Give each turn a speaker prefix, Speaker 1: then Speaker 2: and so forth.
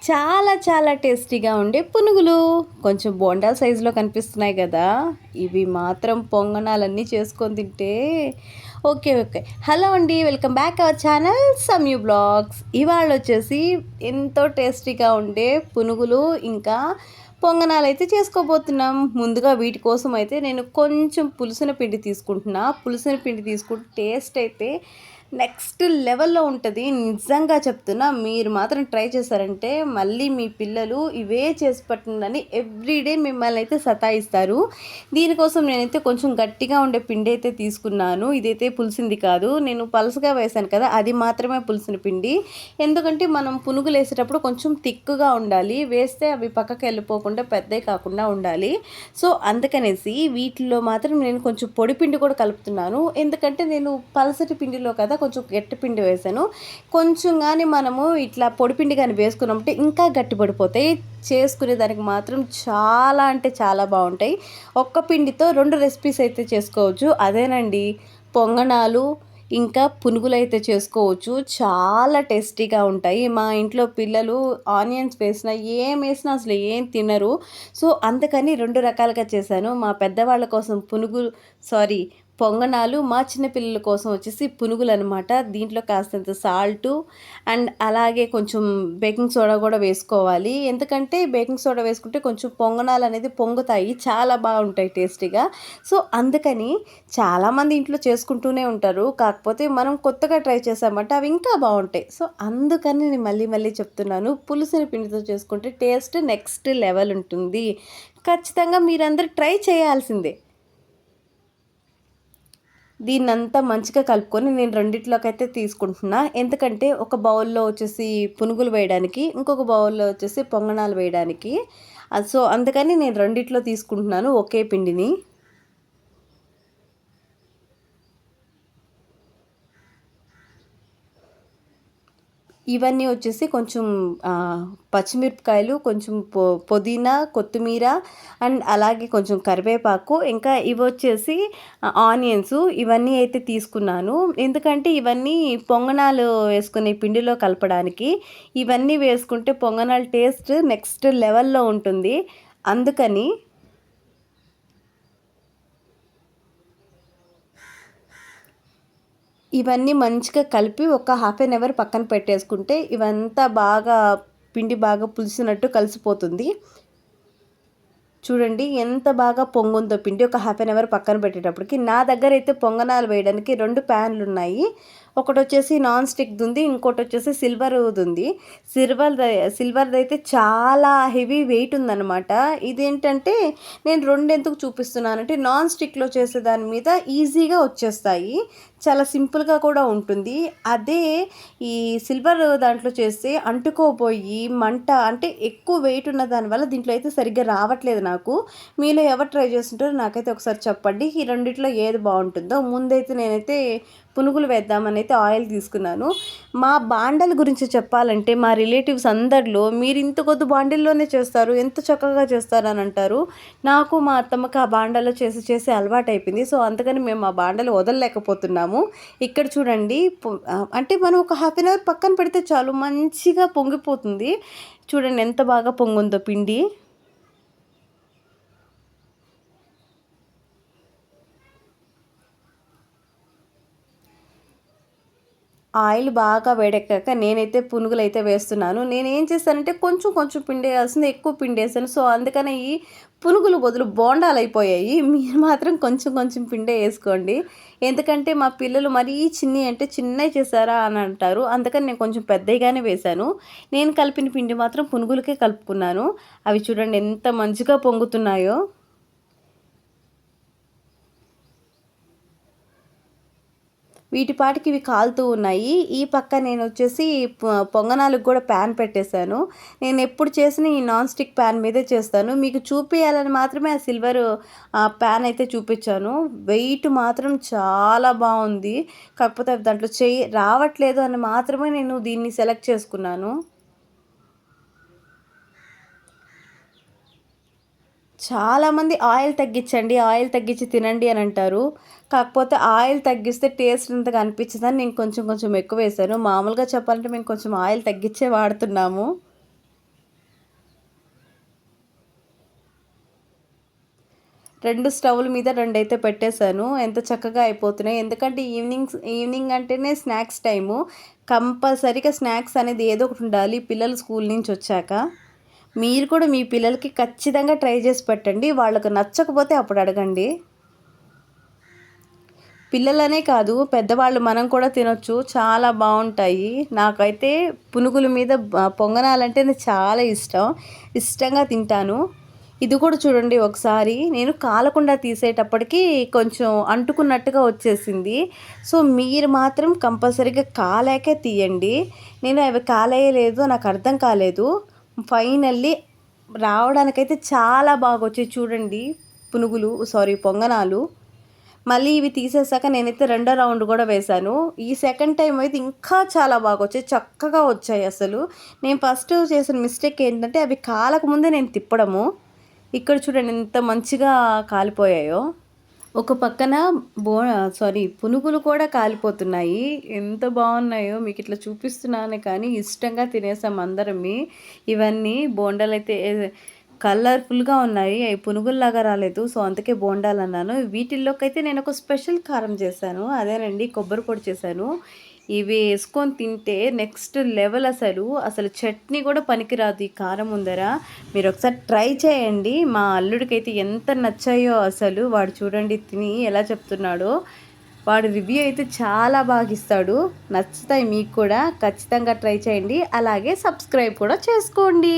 Speaker 1: చాలా చాలా టేస్టీగా ఉండే పునుగులు కొంచెం బోండాల సైజులో కనిపిస్తున్నాయి కదా. ఇవి మాత్రం పొంగనాలన్నీ చేసుకొని తింటే ఓకే ఓకే. హలో అండి, welcome back our channel Samyu blogs. ఇవాళ వచ్చేసి ఎంతో టేస్టీగా ఉండే పునుగులు ఇంకా పొంగనాలు అయితే చేసుకోబోతున్నాం. ముందుగా వీటి కోసం అయితే నేను కొంచెం పులుసున పిండి తీసుకుంటున్నా. పులుసున పిండి తీసుకుంటే టేస్ట్ అయితే నెక్స్ట్ లెవెల్లో ఉంటుంది. నిజంగా చెప్తున్నా, మీరు మాత్రం ట్రై చేశారంటే మళ్ళీ మీ పిల్లలు ఇవే చేసి పెట్టండి ఎవ్రీడే మిమ్మల్ని అయితే సతాయిస్తారు. దీనికోసం నేనైతే కొంచెం గట్టిగా ఉండే పిండి అయితే తీసుకున్నాను. ఇదైతే పులిసింది కాదు, నేను పలుసుగా వేసాను కదా, అది మాత్రమే పులిసిన పిండి. ఎందుకంటే మనం పునుగులు వేసేటప్పుడు కొంచెం థిక్గా ఉండాలి, వేస్తే అవి పక్కకి వెళ్ళిపోకుండా పెద్దవి కాకుండా ఉండాలి. సో అందుకనేసి వీటిలో మాత్రం నేను కొంచెం పొడి పిండి కూడా కలుపుతున్నాను. ఎందుకంటే నేను పలసటి పిండిలో కదా కొంచెం గట్టి పిండి వేసాను. కొంచెం కానీ మనము ఇట్లా పొడిపిండి కానీ వేసుకున్నామంటే ఇంకా గట్టి పడిపోతాయి. చేసుకునే దానికి మాత్రం చాలా అంటే చాలా బాగుంటాయి. ఒక్క పిండితో 2 రెసిపీస్ అయితే చేసుకోవచ్చు. అదేనండి, పొంగనాలు ఇంకా పునుగులు అయితే చేసుకోవచ్చు. చాలా టేస్టీగా ఉంటాయి. మా ఇంట్లో పిల్లలు ఆనియన్స్ వేసినా ఏం వేసినా అసలు ఏం తినరు. సో అందుకని 2 రకాలుగా చేశాను. మా పెద్దవాళ్ళ కోసం పొంగనాలు, మా చిన్నపిల్లల కోసం వచ్చేసి పునుగులు అనమాట. దీంట్లో కాస్తంత సాల్టు అండ్ అలాగే కొంచెం బేకింగ్ సోడా కూడా వేసుకోవాలి. ఎందుకంటే బేకింగ్ సోడా వేసుకుంటే కొంచెం పొంగనాలు అనేది పొంగుతాయి, చాలా బాగుంటాయి టేస్టీగా. సో అందుకని చాలామంది ఇంట్లో చేసుకుంటూనే ఉంటారు. కాకపోతే మనం కొత్తగా ట్రై చేసామంటే అవి ఇంకా బాగుంటాయి. సో అందుకని నేను మళ్ళీ మళ్ళీ చెప్తున్నాను, పులుసుని పిండితో చేసుకుంటే టేస్ట్ నెక్స్ట్ లెవెల్ ఉంటుంది. ఖచ్చితంగా మీరందరూ ట్రై చేయాల్సిందే. దీన్నంతా మంచిగా కలుపుకొని నేను రెండిట్లోకి అయితే తీసుకుంటున్నా. ఎందుకంటే ఒక బౌల్లో వచ్చేసి పునుగులు వేయడానికి, ఇంకొక బౌల్లో వచ్చేసి పొంగనాలు వేయడానికి. సో అందుకని నేను రెండిట్లో తీసుకుంటున్నాను ఒకే పిండిని. ఇవన్నీ వచ్చేసి కొంచెం పచ్చిమిరపకాయలు, కొంచెం పుదీనా, కొత్తిమీర అండ్ అలాగే కొంచెం కరివేపాకు, ఇంకా ఇవి వచ్చేసి ఆనియన్స్, ఇవన్నీ అయితే తీసుకున్నాను. ఎందుకంటే ఇవన్నీ పొంగనాలు వేసుకునే పిండిలో కలపడానికి. ఇవన్నీ వేసుకుంటే పొంగనాలు టేస్ట్ నెక్స్ట్ లెవెల్లో ఉంటుంది. అందుకని ఇవన్నీ మంచిగా కలిపి ఒక హాఫ్ అన్ అవర్ పక్కన పెట్టేసుకుంటే ఇవంతా బాగా పిండి బాగా పులిసినట్టు కలిసిపోతుంది. చూడండి ఎంత బాగా పొంగుందో పిండి. ఒక హాఫ్ అన్ అవర్ పక్కన పెట్టేటప్పటికి నా దగ్గర అయితే పొంగనాలు వేయడానికి 2 ప్యాన్లు ఉన్నాయి. ఒకటి వచ్చేసి నాన్ స్టిక్ది ఉంది, ఇంకోటి వచ్చేసి సిల్వర్ది ఉంది. సిల్వర్ది అయితే చాలా హెవీ వెయిట్ ఉందన్నమాట. ఇదేంటంటే నేను 2 ఎందుకు చూపిస్తున్నానంటే నాన్ స్టిక్లో చేసే దాని మీద ఈజీగా వచ్చేస్తాయి, చాలా సింపుల్గా కూడా ఉంటుంది. అదే ఈ సిల్వర్ దాంట్లో చేస్తే అంటుకోపోయి మంట, అంటే ఎక్కువ వెయిట్ ఉన్న దానివల్ల దీంట్లో అయితే సరిగ్గా రావట్లేదు నాకు. మీలో ఎవరు ట్రై చేస్తుంటారో నాకైతే ఒకసారి చెప్పండి, ఈ రెండిట్లో ఏది బాగుంటుందో. ముందైతే నేనైతే పునుగులు వేద్దామని అయితే ఆయిల్ తీసుకున్నాను. మా బాండల గురించి చెప్పాలంటే మా రిలేటివ్స్ అందరిలో మీరు ఇంత కొద్ది బాండిల్లోనే చేస్తారు, ఎంత చక్కగా చేస్తారు అని అంటారు. నాకు మా అత్తమ్మకి ఆ బాండలో చేసి చేసి అలవాటు అయిపోయింది. సో అందుకని మేము ఆ బాండలు వదలలేకపోతున్నాము. ఇక్కడ చూడండి, అంటే మనం ఒక హాఫ్ అన్ అవర్ పక్కన పెడితే చాలు మంచిగా పొంగిపోతుంది. చూడండి ఎంత బాగా పొంగుందో పిండి. ఆయిల్ బాగా వేడెక్కాక నేనైతే పునుగులు అయితే వేస్తున్నాను. నేను ఏం చేశానంటే కొంచెం కొంచెం పిండి వేయాల్సింది ఎక్కువ పిండి వేసాను. సో అందుకని ఈ పునుగులు బదులు బోండాలు అయిపోయాయి. మీరు మాత్రం కొంచెం కొంచెం పిండే వేసుకోండి. ఎందుకంటే మా పిల్లలు మరీ చిన్ని అంటే చిన్నవి చేశారా అని అంటారు. అందుకని నేను కొంచెం పెద్దగానే వేశాను. నేను కలిపిన పిండి మాత్రం పునుగులకే కలుపుకున్నాను. అవి చూడండి ఎంత మంచిగా పొంగుతున్నాయో. వీటి పాటికి ఇవి కాలుతూ ఉన్నాయి. ఈ పక్క నేను వచ్చేసి పొంగనాలకు కూడా ప్యాన్ పెట్టేశాను. నేను ఎప్పుడు చేసిన ఈ నాన్ స్టిక్ ప్యాన్ మీదే చేస్తాను. మీకు చూపించాలని మాత్రమే ఆ సిల్వర్ ప్యాన్ అయితే చూపించాను. వెయిట్ మాత్రం చాలా బాగుంది. కాకపోతే దాంట్లో రావట్లేదు అని మాత్రమే నేను దీన్ని సెలెక్ట్ చేసుకున్నాను. చాలామంది ఆయిల్ తగ్గించండి, ఆయిల్ తగ్గించి తినండి అని అంటారు. కాకపోతే ఆయిల్ తగ్గిస్తే టేస్ట్ అంతగా అనిపించదని నేను కొంచెం కొంచెం ఎక్కువ వేసాను. మామూలుగా చెప్పాలంటే మేము కొంచెం ఆయిల్ తగ్గించే వాడుతున్నాము. 2 స్టవ్ల మీద 2 అయితే పెట్టేశాను. ఎంత చక్కగా అయిపోతున్నాయి. ఎందుకంటే ఈవినింగ్ అంటేనే స్నాక్స్ టైము. కంపల్సరీగా స్నాక్స్ అనేది ఏదో ఒకటి ఉండాలి పిల్లలు స్కూల్ నుంచి వచ్చాక. మీరు కూడా మీ పిల్లలకి ఖచ్చితంగా ట్రై చేసి పెట్టండి. వాళ్ళకు నచ్చకపోతే అప్పుడు అడగండి. పిల్లలనే కాదు పెద్దవాళ్ళు మనం కూడా తినొచ్చు. చాలా బాగుంటాయి. నాకైతే పునుగుల మీద పొంగనాలంటే చాలా ఇష్టం. ఇష్టంగా తింటాను. ఇది కూడా చూడండి ఒకసారి నేను కాలకుండా తీసేటప్పటికి కొంచెం అంటుకున్నట్టుగా వచ్చేసింది. సో మీరు మాత్రం కంపల్సరీగా కాలాకే తీయండి. నేను అవి కాలేయలేదు, నాకు అర్థం కాలేదు. ఫైనల్లీ రావడానికైతే చాలా బాగా వచ్చాయి చూడండి పొంగనాలు. మళ్ళీ ఇవి తీసేసాక నేనైతే రెండో రౌండ్ కూడా వేశాను. ఈ సెకండ్ టైం అయితే ఇంకా చాలా బాగా వచ్చాయి, చక్కగా వచ్చాయి అసలు. నేను ఫస్ట్ చేసిన మిస్టేక్ ఏంటంటే అవి కాలకముందే నేను తిప్పడము. ఇక్కడ చూడండి ఎంత మంచిగా కాలిపోయాయో. ఒక పక్కన పునుగులు కూడా కాలిపోతున్నాయి. ఎంత బాగున్నాయో మీకు ఇట్లా చూపిస్తున్నాను కానీ ఇష్టంగా తినేసాం అందరమి. ఇవన్నీ బోండాలైతే కలర్ఫుల్గా ఉన్నాయి. అవి పునుగుల్లాగా రాలేదు. సో అందుకే బోండాలు అన్నాను. వీటిల్లోకైతే నేను ఒక స్పెషల్ కారం చేశాను. అదేనండి కొబ్బరి పొడి చేశాను. ఇవి వేసుకొని తింటే నెక్స్ట్ లెవెల్ అసలు చట్నీ కూడా పనికిరాదు ఈ కారం ముందర. మీరు ఒకసారి ట్రై చేయండి. మా అల్లుడికైతే ఎంత నచ్చాయో అసలు. వాడు చూడండి తిని ఎలా చెప్తున్నాడో. వాడు రివ్యూ అయితే చాలా బాగా ఇస్తాడు. నచ్చుతాయి మీకు కూడా. ఖచ్చితంగా ట్రై చేయండి. అలాగే సబ్స్క్రైబ్ కూడా చేసుకోండి.